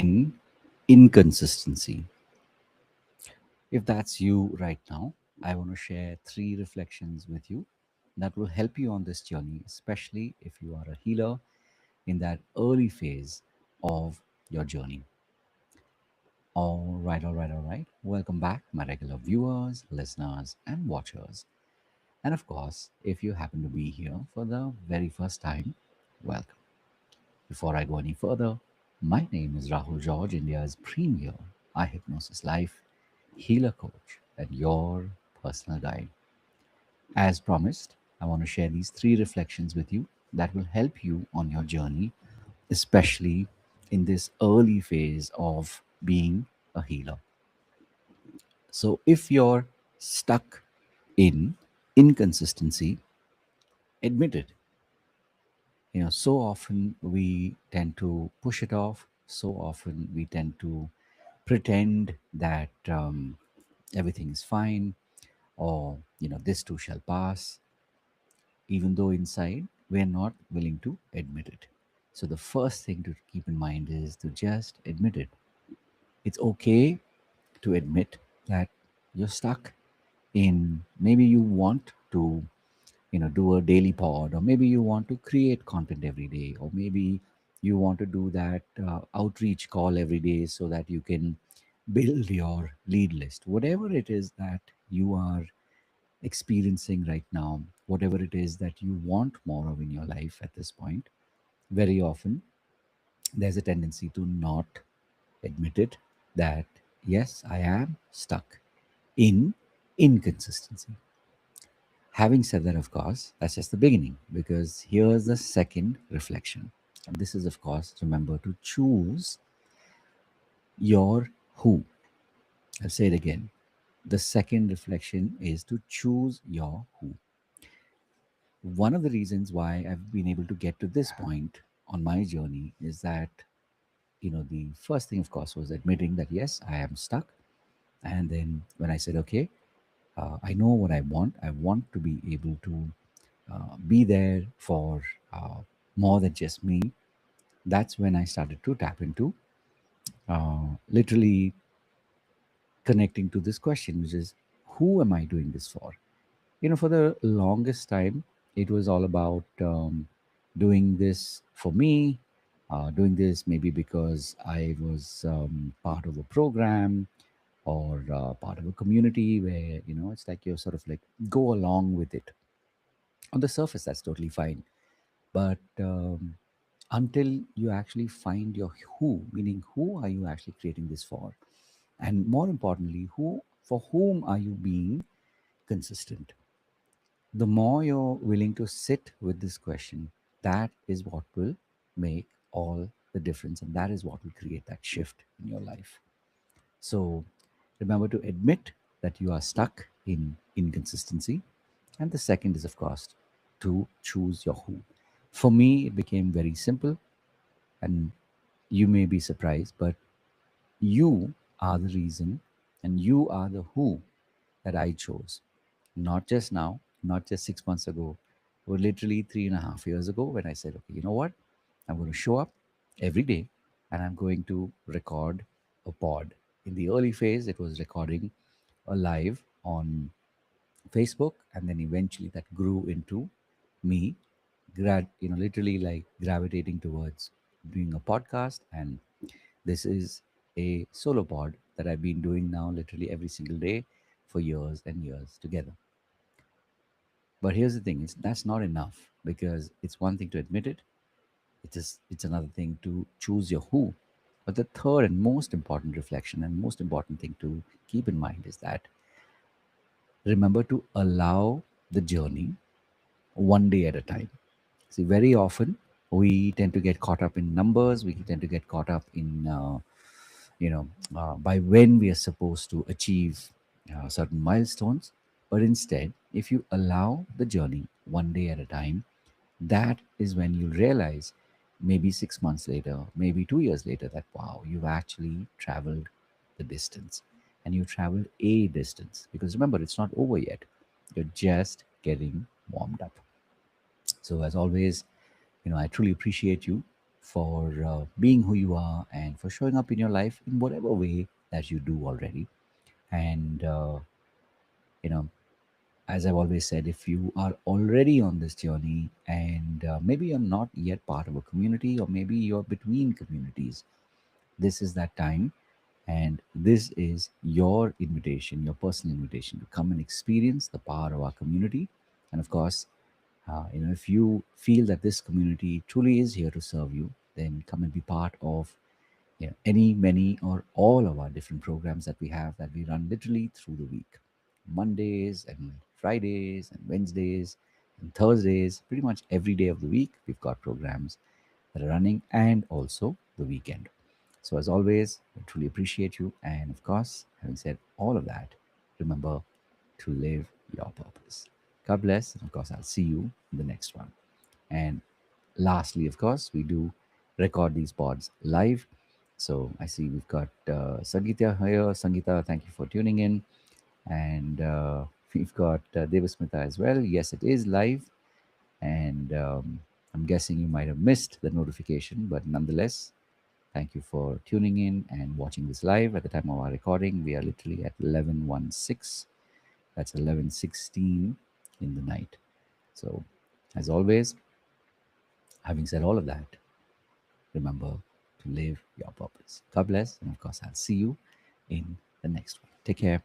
in inconsistency. If that's you right now, I want to share three reflections with you that will help you on this journey, especially if you are a healer in that early phase of your journey. All right, all right, all right. Welcome back, my regular viewers, listeners, and watchers. And of course, if you happen to be here for the very first time, welcome. Before I go any further, my name is Rahul George, India's premier iHypnosis life healer coach and your personal guide. As promised, I want to share these three reflections with you that will help you on your journey, especially in this early phase of being a healer. So, if you're stuck in inconsistency, admit it. So often we tend to push it off. So often we tend to pretend that everything is fine, or this too shall pass, even though inside we're not willing to admit it. So the first thing to keep in mind is to just admit it. It's okay to admit that you're stuck in, maybe you want to do a daily pod, or maybe you want to create content every day, or maybe you want to do that outreach call every day so that you can build your lead list. Whatever it is that you are experiencing right now, whatever it is that you want more of in your life at this point, very often there's a tendency to not admit it, that yes, I am stuck in inconsistency. Having said that, of course, that's just the beginning, because here's the second reflection. And this is, of course, remember to choose your who. I'll say it again. The second reflection is to choose your who. One of the reasons why I've been able to get to this point on my journey is that, the first thing, of course, was admitting that, yes, I am stuck. And then when I said, okay, I know what I want to be able to be there for more than just me. That's when I started to tap into literally connecting to this question, which is, who am I doing this for? For the longest time, it was all about doing this for me, doing this maybe because I was part of a program, or part of a community where, it's like you're sort of like go along with it. On the surface, that's totally fine. But until you actually find your who, meaning who are you actually creating this for? And more importantly, for whom are you being consistent? The more you're willing to sit with this question, that is what will make all the difference. And that is what will create that shift in your life. So remember to admit that you are stuck in inconsistency. And the second is, of course, to choose your who. For me, it became very simple, and you may be surprised, but you are the reason, and you are the who that I chose. Not just now, not just 6 months ago, but literally 3.5 years ago, when I said, okay, you know what? I'm going to show up every day and I'm going to record a pod. In the early phase, it was recording a live on Facebook, and then eventually that grew into me, literally like gravitating towards doing a podcast. And this is a solo pod that I've been doing now literally every single day for years and years together. But here's the thing: that's not enough, because it's one thing to admit it. It's another thing to choose your who. But the third and most important reflection and most important thing to keep in mind is that, remember to allow the journey one day at a time. See, very often we tend to get caught up in numbers. We tend to get caught up in, by when we are supposed to achieve certain milestones. But instead, if you allow the journey one day at a time, that is when you realize, maybe 6 months later, maybe 2 years later, that wow, you've actually traveled the distance, and you traveled a distance. Because remember, it's not over yet, you're just getting warmed up. So, as always, I truly appreciate you. for being who you are, and for showing up in your life in whatever way that you do already. And, you know, as I've always said, if you are already on this journey and maybe you're not yet part of a community, or maybe you're between communities, this is that time. And this is your invitation, your personal invitation to come and experience the power of our community. And of course, if you feel that this community truly is here to serve you, then come and be part of any, many, or all of our different programs that we have, that we run literally through the week. Mondays and Fridays and Wednesdays and Thursdays, pretty much every day of the week, we've got programs that are running, and also the weekend. So, as always, I truly appreciate you. And of course, having said all of that, remember to live your purpose. God bless. And of course, I'll see you in the next one. And lastly, of course, we do record these pods live. So I see we've got Sangeeta here. Sangeeta, thank you for tuning in. And we've got Devasmita as well. Yes, it is live. And I'm guessing you might have missed the notification, but nonetheless, thank you for tuning in and watching this live. At the time of our recording, we are literally at 11:16. That's 11:16 in the night. So, as always, having said all of that, remember to live your purpose. God bless. And of course, I'll see you in the next one. Take care.